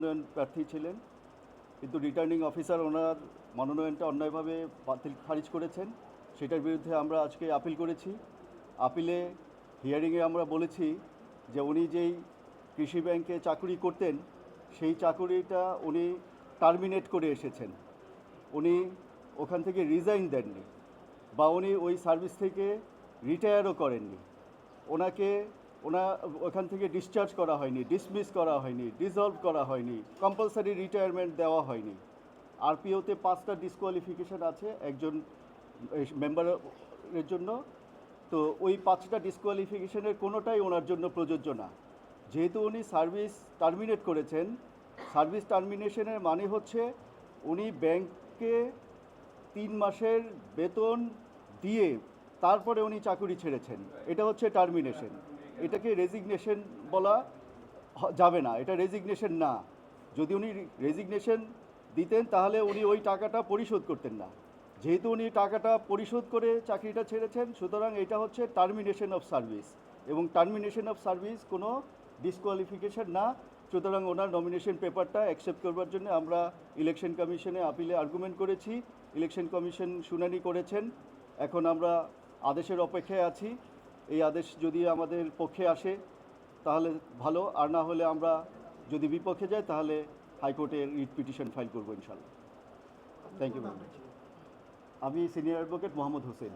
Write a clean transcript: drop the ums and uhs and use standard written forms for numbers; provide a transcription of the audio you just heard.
মনোনয়ন প্রার্থী ছিলেন, কিন্তু রিটার্নিং অফিসার ওনার মনোনয়নটা অন্যায়ভাবে বাতিল খারিজ করেছেন। সেটার বিরুদ্ধে আমরা আজকে আপিল করেছি। আপিলে হিয়ারিংয়ে আমরা বলেছি যে উনি যেই কৃষি ব্যাংকে চাকুরি করতেন সেই চাকুরিটা উনি টার্মিনেট করে এসেছেন, উনি ওখান থেকে রিজাইন দেননি বা উনি ওই সার্ভিস থেকে রিটায়ারও করেননি। ওনাকে ওখান থেকে ডিসচার্জ করা হয়নি, ডিসমিস করা হয়নি, ডিসলভ করা হয়নি, কম্পালসারি রিটায়ারমেন্ট দেওয়া হয়নি। আরপিওতে 5টা ডিসকোয়ালিফিকেশান আছে একজন মেম্বারের জন্য। তো ওই 5টা ডিসকোয়ালিফিকেশনের কোনোটাই ওনার জন্য প্রযোজ্য না। যেহেতু উনি সার্ভিস টার্মিনেট করেছেন, সার্ভিস টার্মিনেশনের মানে হচ্ছে উনি ব্যাংককে 3 মাসের বেতন দিয়ে তারপরে উনি চাকুরি ছেড়েছেন, এটা হচ্ছে টার্মিনেশন। এটাকে রেজিগনেশন বলা যাবে না, এটা রেজিগনেশন না। যদি উনি রেজিগনেশন দিতেন তাহলে উনি ওই টাকাটা পরিশোধ করতেন না। যেহেতু উনি টাকাটা পরিশোধ করে চাকরিটা ছেড়েছেন, সুতরাং এটা হচ্ছে টার্মিনেশন অফ সার্ভিস, এবং টার্মিনেশন অফ সার্ভিস কোনো ডিসকোয়ালিফিকেশন না। সুতরাং ওনার নমিনেশন পেপারটা অ্যাকসেপ্ট করবার জন্য আমরা ইলেকশন কমিশনে আপিলে আর্গুমেন্ট করেছি। ইলেকশন কমিশন শুনানি করেছেন। এখন আমরা আদেশের অপেক্ষায় আছি। এই আদেশ যদি আমাদের পক্ষে আসে তাহলে ভালো, আর না হলে আমরা যদি বিপক্ষে যাই তাহলে হাইকোর্টে রিট পিটিশন ফাইল করবো ইনশাল্লাহ। Thank you very much. আমি সিনিয়র অ্যাডভোকেট মোহাম্মদ হোসেন।